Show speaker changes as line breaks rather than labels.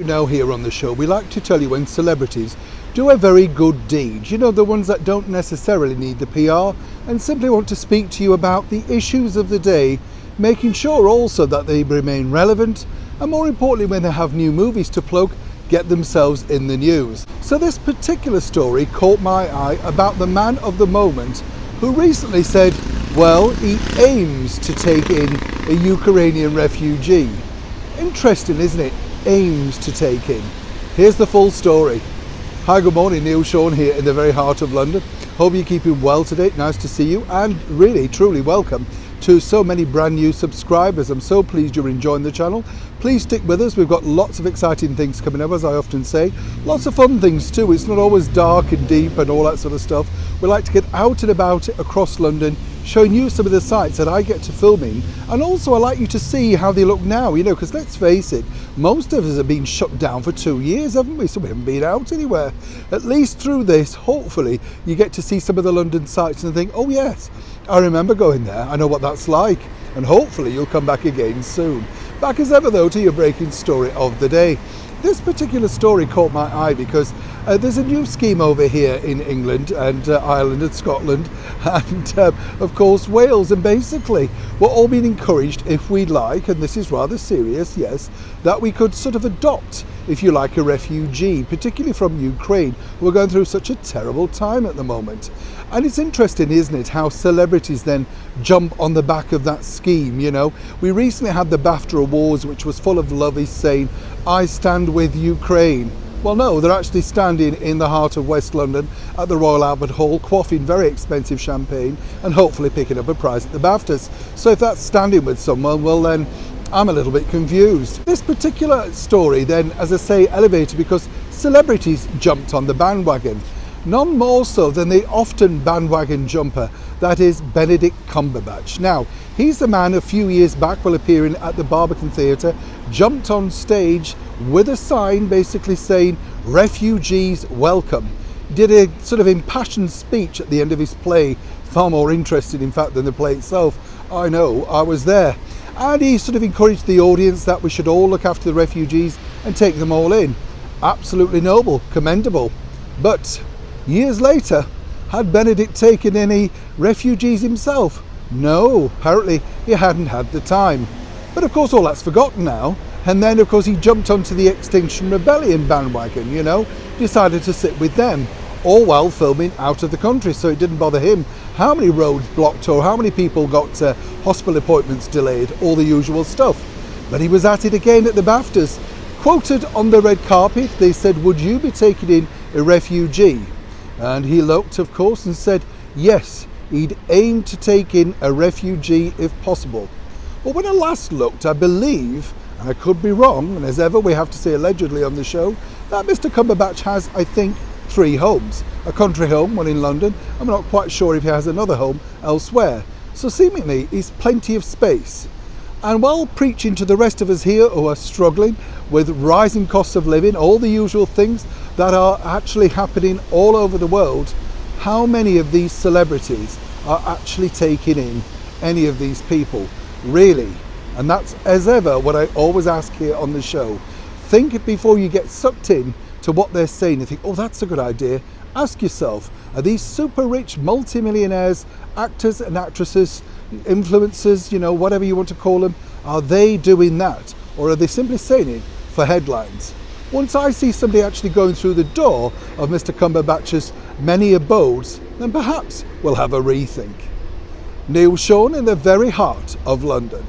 You know, here on the show, we like to tell you when celebrities do a very good deed. You know, the ones that don't necessarily need the PR and simply want to speak to you about the issues of the day, making sure also that they remain relevant and, more importantly, when they have new movies to plug, get themselves in the news. So this particular story caught my eye about the man of the moment who recently said, well, he aims to take in a Ukrainian refugee. Interesting, isn't it? Aims to take in. Here's the full story. Hi, good morning, Neil Sean here in the very heart of London. Hope you're keeping well today. Nice to see you, and really, truly welcome to so many brand new subscribers. I'm so pleased you're enjoying the channel. Please stick with us. We've got lots of exciting things coming up, as I often say. Lots of fun things too. It's not always dark and deep and all that sort of stuff. We like to get out and about across London, showing you some of the sites that I get to film in, and also I like you to see how they look now, you know, because let's face it, most of us have been shut down for 2 years, haven't we? So we haven't been out anywhere. At least through this, hopefully, you get to see some of the London sites and think, oh yes, I remember going there, I know what that's like, and hopefully you'll come back again soon. Back as ever though to your breaking story of the day. This particular story caught my eye because there's a new scheme over here in England and Ireland and Scotland and of course Wales, and basically we're all being encouraged, if we'd like, and this is rather serious, yes, that we could sort of adopt, if you like, a refugee, particularly from Ukraine. We're going through such a terrible time at the moment. And it's interesting, isn't it, how celebrities then jump on the back of that scheme, you know. We recently had the BAFTA Awards, which was full of love, saying, I stand with Ukraine. Well, no, they're actually standing in the heart of West London at the Royal Albert Hall, quaffing very expensive champagne and hopefully picking up a prize at the BAFTAs. So if that's standing with someone, well then, I'm a little bit confused. This particular story then, as I say, elevated because celebrities jumped on the bandwagon. None more so than the often bandwagon jumper, that is Benedict Cumberbatch. Now, he's the man a few years back, while appearing at the Barbican Theatre, jumped on stage with a sign basically saying, refugees welcome. Did a sort of impassioned speech at the end of his play, far more interesting in fact than the play itself. I know, I was there. And he sort of encouraged the audience that we should all look after the refugees and take them all in. Absolutely noble, commendable. But years later, had Benedict taken any refugees himself? No, apparently he hadn't had the time. But of course all that's forgotten now, and then of course he jumped onto the Extinction Rebellion bandwagon, you know, decided to sit with them, all while filming out of the country, so it didn't bother him how many roads blocked or how many people got hospital appointments delayed, all the usual stuff. But he was at it again at the BAFTAs. Quoted on the red carpet, they said, would you be taking in a refugee? And he looked, of course, and said, yes, he'd aim to take in a refugee if possible. Well, when I last looked, I believe, and I could be wrong, and as ever we have to say allegedly on the show, that Mr. Cumberbatch has, I think, 3 homes. A country home, one in London. I'm not quite sure if he has another home elsewhere. So seemingly, he's plenty of space. And while preaching to the rest of us here who are struggling with rising costs of living, all the usual things that are actually happening all over the world, how many of these celebrities are actually taking in any of these people? Really? And that's, as ever, what I always ask here on the show. Think before you get sucked in to what they're saying. You think, oh, that's a good idea. Ask yourself, are these super rich multimillionaires, actors and actresses, influencers, you know, whatever you want to call them, are they doing that? Or are they simply saying it for headlines? Once I see somebody actually going through the door of Mr. Cumberbatch's many abodes, then perhaps we'll have a rethink. Neil Sean in the very heart of London.